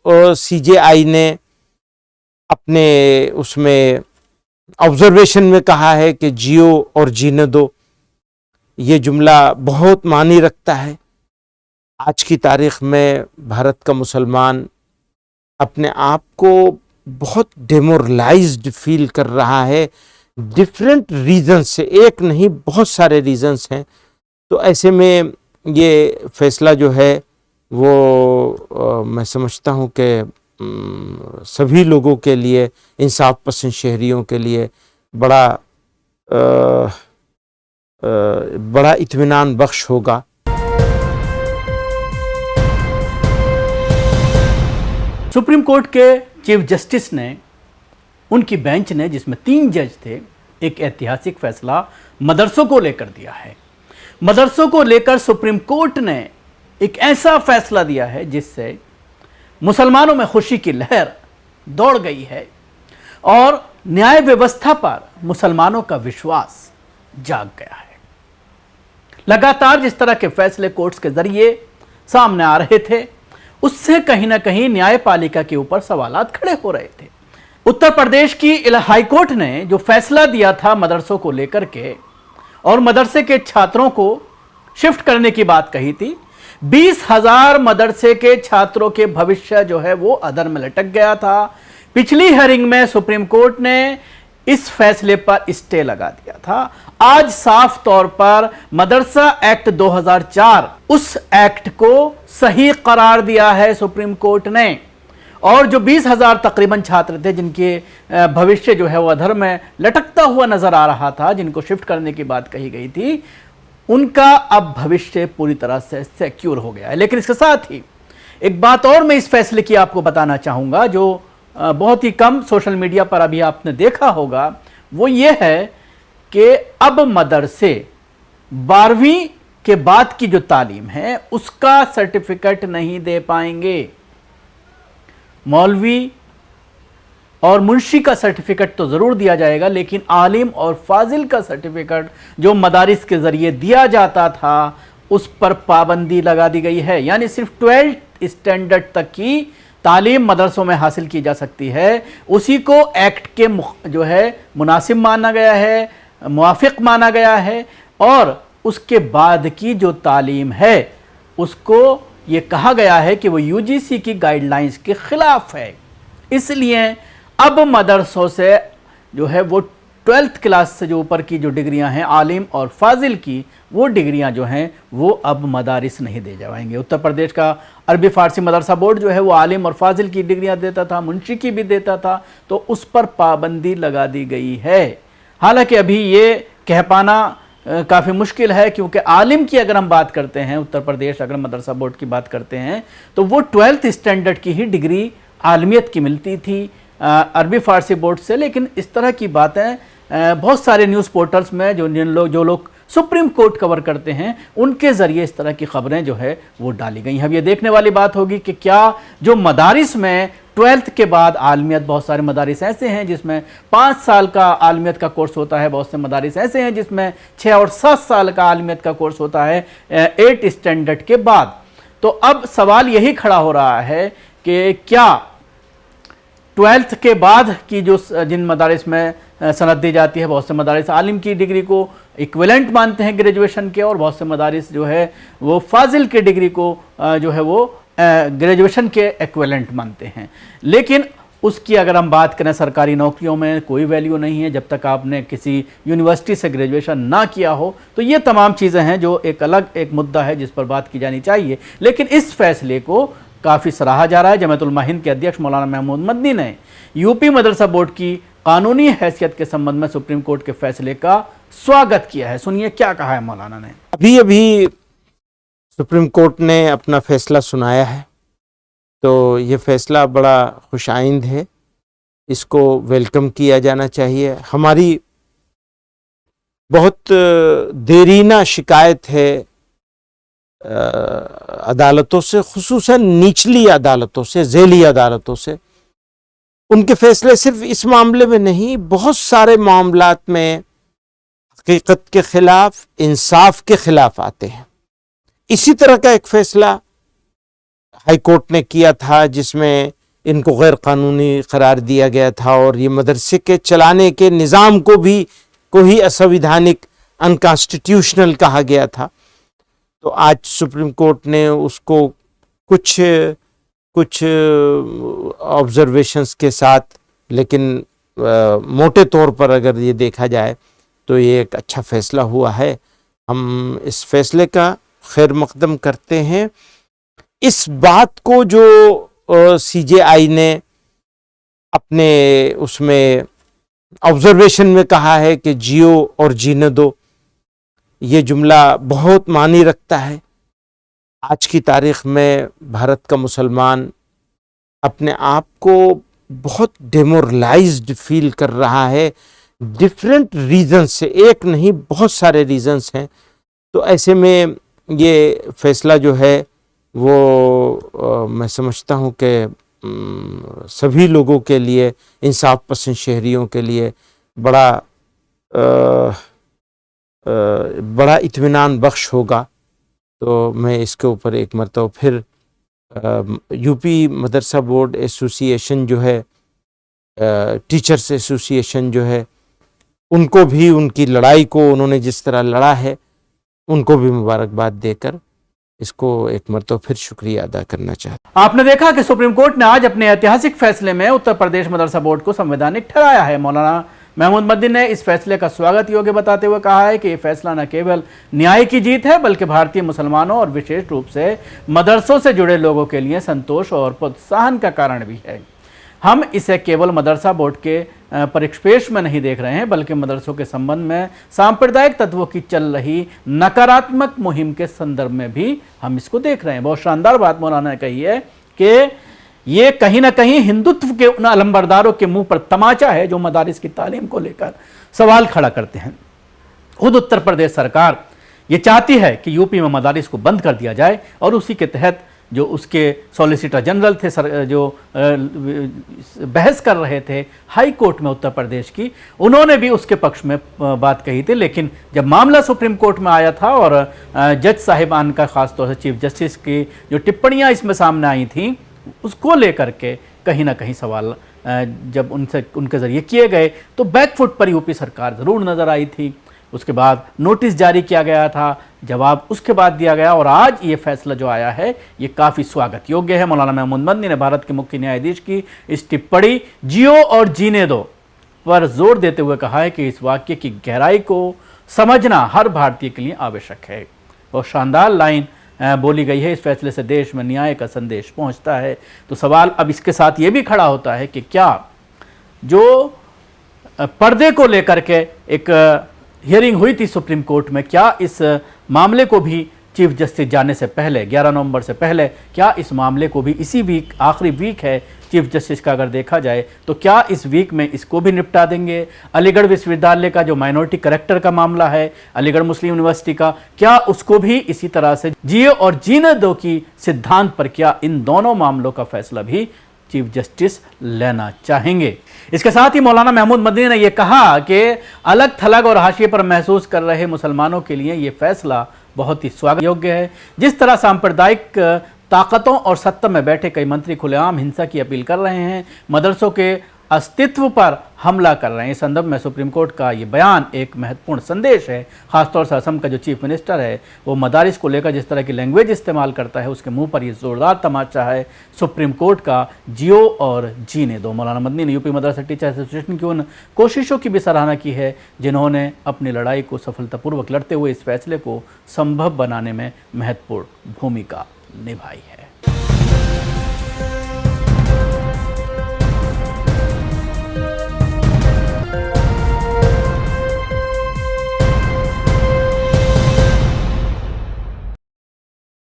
CJI ने अपने उसमें ऑब्जर्वेशन में कहा है कि जियो और जीने दो, ये जुमला बहुत मानी रखता है। आज की तारीख में भारत का मुसलमान अपने आप को बहुत डेमोरलाइज्ड फील कर रहा है, डिफरेंट रीजंस से, एक नहीं बहुत सारे रीजंस हैं। तो ऐसे में ये फैसला जो है वो मैं समझता हूँ कि सभी लोगों के लिए, इंसाफ पसंद शहरियों के लिए बड़ा इत्मीनान बख्श होगा। सुप्रीम कोर्ट के चीफ जस्टिस ने, उनकी बेंच ने जिसमें 3 जज थे, एक ऐतिहासिक फैसला मदरसों को लेकर दिया है। मदरसों को लेकर सुप्रीम कोर्ट ने एक ऐसा फैसला दिया है जिससे मुसलमानों में खुशी की लहर दौड़ गई है और न्याय व्यवस्था पर मुसलमानों का विश्वास जाग गया है। लगातार जिस तरह के फैसले कोर्ट्स के जरिए सामने आ रहे थे, उससे कहीं ना कहीं न्यायपालिका के ऊपर सवालात खड़े हो रहे थे। उत्तर प्रदेश की हाईकोर्ट ने जो फैसला दिया था मदरसों को लेकर के और मदरसे के छात्रों को शिफ्ट करने की बात कही थी, 20,000 मदरसे के छात्रों के भविष्य जो है वो अधर में लटक गया था। पिछली हियरिंग में सुप्रीम कोर्ट ने इस फैसले पर स्टे लगा दिया था। आज साफ तौर पर मदरसा एक्ट 2004, उस एक्ट को सही करार दिया है सुप्रीम कोर्ट ने, और जो 20,000 तकरीबन छात्र थे जिनके भविष्य जो है वो अधर में लटकता हुआ नजर आ रहा था, जिनको शिफ्ट करने की बात कही गई थी, उनका अब भविष्य पूरी तरह से सिक्योर हो गया है। लेकिन इसके साथ ही एक बात और मैं इस फैसले की आपको बताना चाहूंगा, जो बहुत ही कम सोशल मीडिया पर अभी आपने देखा होगा, वो ये है कि अब मदरसे 12वीं के बाद की जो तालीम है उसका सर्टिफिकेट नहीं दे पाएंगे। मौलवी और मुंशी का सर्टिफिकेट तो जरूर दिया जाएगा, लेकिन आलिम और फाजिल का सर्टिफिकेट जो मदारिस के जरिए दिया जाता था उस पर पाबंदी लगा दी गई है। यानी सिर्फ 12th स्टैंडर्ड तक की तालीम मदरसों में हासिल की जा सकती है, उसी को एक्ट के जो है मुनासिब माना गया है, मुआफिक माना गया है, और उसके बाद की जो तालीम है उसको ये कहा गया है कि वो यूजीसी की गाइडलाइंस के खिलाफ है। इसलिए अब मदरसों से जो है वो 12th क्लास से जो ऊपर की जो डिग्रियां हैं आलिम और फाजिल की, वो डिग्रियां जो हैं वो अब मदारिस नहीं दे जाएंगे। उत्तर प्रदेश का अरबी फारसी मदरसा बोर्ड जो है वो आलिम और फाजिल की डिग्रियां देता था, मुंशी की भी देता था, तो उस पर पाबंदी लगा दी गई है। हालांकि अभी ये कह पाना काफ़ी मुश्किल है, क्योंकि आलिम की अगर हम बात करते हैं, उत्तर प्रदेश अगर मदरसा बोर्ड की बात करते हैं, तो वो 12th स्टैंडर्ड की ही डिग्री आलमियत की मिलती थी अरबी फारसी बोर्ड से। लेकिन इस तरह की बातें बहुत सारे न्यूज़ पोर्टल्स में जो लोग सुप्रीम कोर्ट कवर करते हैं, उनके ज़रिए इस तरह की खबरें जो है वो डाली गई हैं। अब ये देखने वाली बात होगी कि क्या जो मदारिस में 12th के बाद आलमियत, बहुत सारे मदारिस ऐसे हैं जिसमें 5 साल का आलमियत का कोर्स होता है, बहुत से मदारिस ऐसे हैं जिसमें 6 और 7 साल का आलमियत का कोर्स होता है 8 स्टैंडर्ड के बाद। तो अब सवाल यही खड़ा हो रहा है कि क्या 12th के बाद की जो जिन मदारिस में सनद दी जाती है, बहुत से मदारिस आलिम की डिग्री को इक्विवेलेंट मानते हैं ग्रेजुएशन के, और बहुत से मदारिस जो है वो फाजिल की डिग्री को जो है वो ग्रेजुएशन के इक्विवेलेंट मानते हैं। लेकिन उसकी अगर हम बात करें, सरकारी नौकरियों में कोई वैल्यू नहीं है जब तक आपने किसी यूनिवर्सिटी से ग्रेजुएशन ना किया हो। तो ये तमाम चीज़ें हैं जो एक अलग एक मुद्दा है जिस पर बात की जानी चाहिए। लेकिन इस फैसले को काफ़ी सराहा जा रहा है। जमात उलमा हिंद के अध्यक्ष मौलाना महमूद मदनी ने यूपी मदरसा बोर्ड की कानूनी हैसियत के संबंध में सुप्रीम कोर्ट के फैसले का स्वागत किया है। सुनिए क्या कहा है मौलाना ने। अभी सुप्रीम कोर्ट ने अपना फैसला सुनाया है, तो ये फैसला बड़ा खुशाइंद है, इसको वेलकम किया जाना चाहिए। हमारी बहुत देरीना शिकायत है अदालतों से, खुसूसन निचली अदालतों से, ज़ेली अदालतों से। उनके फैसले सिर्फ इस मामले में नहीं, बहुत सारे मामलात में हकीकत के खिलाफ, इंसाफ के खिलाफ आते हैं। इसी तरह का एक फैसला हाई कोर्ट ने किया था जिसमें इनको गैर कानूनी करार दिया गया था और ये मदरसे के चलाने के निज़ाम को ही असंवैधानिक अनकॉन्स्टिट्यूशनल कहा गया था। तो आज सुप्रीम कोर्ट ने उसको कुछ ऑब्जर्वेशंस के साथ, लेकिन मोटे तौर पर अगर ये देखा जाए तो ये एक अच्छा फैसला हुआ है। हम इस फैसले का खैर मकदम करते हैं। इस बात को जो सीजेआई ने अपने उसमें ऑब्जर्वेशन में कहा है कि जियो और जीने दो, ये जुमला बहुत मानी रखता है। आज की तारीख में भारत का मुसलमान अपने आप को बहुत डेमोरलाइज्ड फील कर रहा है, डिफरेंट रीजन से, एक नहीं बहुत सारे रीजन्स हैं। तो ऐसे में ये फैसला जो है वो मैं समझता हूँ कि सभी लोगों के लिए, इंसाफ पसंद शहरियों के लिए बड़ा इत्मीनान बख्श होगा। तो मैं इसके ऊपर एक मरतबा फिर यूपी मदरसा बोर्ड एसोसिएशन जो है, टीचर्स एसोसिएशन जो है, उनको भी उनकी लड़ाई को उन्होंने जिस तरह लड़ा है, उनको भी मुबारकबाद देकर इसको एक मरतबा फिर शुक्रिया अदा करना चाहता हूं। आपने देखा कि सुप्रीम कोर्ट ने आज अपने ऐतिहासिक फैसले में उत्तर प्रदेश मदरसा बोर्ड को संवैधानिक ठहराया है। मौलाना महमूद मद्दी ने इस फैसले का स्वागत योग्य बताते हुए कहा है कि यह फैसला न केवल न्याय की जीत है, बल्कि भारतीय मुसलमानों और विशेष रूप से मदरसों से जुड़े लोगों के लिए संतोष और प्रोत्साहन का कारण भी है। हम इसे केवल मदरसा बोर्ड के परिप्रेक्ष्य में नहीं देख रहे हैं, बल्कि मदरसों के संबंध में सांप्रदायिक तत्वों की चल रही नकारात्मक मुहिम के संदर्भ में भी हम इसको देख रहे हैं। बहुत शानदार बात मौलाना ने कही है कि ये कहीं ना कहीं हिंदुत्व के उन अलंबरदारों के मुंह पर तमाचा है जो मदारिस की तालीम को लेकर सवाल खड़ा करते हैं। खुद उत्तर प्रदेश सरकार ये चाहती है कि यूपी में मदारिस को बंद कर दिया जाए और उसी के तहत जो उसके सॉलिसिटर जनरल थे, जो बहस कर रहे थे हाई कोर्ट में उत्तर प्रदेश की, उन्होंने भी उसके पक्ष में बात कही थी। लेकिन जब मामला सुप्रीम कोर्ट में आया था और जज साहिबान का, खासतौर से चीफ जस्टिस की जो टिप्पणियां इसमें सामने आई थी, उसको लेकर के कहीं ना कहीं सवाल जब उनके ज़रिए किए गए तो बैकफुट पर यूपी सरकार ज़रूर नज़र आई थी। उसके बाद नोटिस जारी किया गया था, जवाब उसके बाद दिया गया और आज ये फैसला जो आया है ये काफ़ी स्वागत योग्य है। मौलाना महमूद मद्दी ने भारत के मुख्य न्यायाधीश की इस टिप्पणी जियो और जीने दो पर जोर देते हुए कहा है कि इस वाक्य की गहराई को समझना हर भारतीय के लिए आवश्यक है। और शानदार लाइन बोली गई है, इस फैसले से देश में न्याय का संदेश पहुंचता है। तो सवाल अब इसके साथ ये भी खड़ा होता है कि क्या जो पर्दे को लेकर के एक हियरिंग हुई थी सुप्रीम कोर्ट में, क्या इस मामले को भी चीफ जस्टिस जाने से पहले 11 नवंबर से पहले, क्या इस मामले को भी इसी वीक, आखिरी वीक है चीफ जस्टिस का, अगर देखा जाए तो क्या इस वीक में इसको भी निपटा देंगे? अलीगढ़ विश्वविद्यालय का जो माइनॉरिटी करेक्टर का मामला है, अलीगढ़ मुस्लिम यूनिवर्सिटी का, क्या उसको भी इसी तरह से जियो और जीने दो की सिद्धांत पर, क्या इन दोनों मामलों का फैसला भी चीफ जस्टिस लेना चाहेंगे? इसके साथ ही मौलाना महमूद मदनी ने यह कहा कि अलग थलग और हाशिए पर महसूस कर रहे मुसलमानों के लिए यह फैसला बहुत ही स्वागत योग्य है। जिस तरह सांप्रदायिक ताकतों और सत्ता में बैठे कई मंत्री खुलेआम हिंसा की अपील कर रहे हैं, मदरसों के अस्तित्व पर हमला कर रहे हैं, इस संदर्भ में सुप्रीम कोर्ट का ये बयान एक महत्वपूर्ण संदेश है। खासतौर से असम का जो चीफ मिनिस्टर है वो मदारिस को लेकर जिस तरह की लैंग्वेज इस्तेमाल करता है, उसके मुंह पर ये जोरदार तमाचा है सुप्रीम कोर्ट का जियो और जीने दो। मौलाना मदनी ने यूपी मदरसा टीचर एसोसिएशन की उन कोशिशों की भी सराहना की है जिन्होंने अपनी लड़ाई को सफलतापूर्वक लड़ते हुए इस फैसले को संभव बनाने में महत्वपूर्ण भूमिका निभाई है।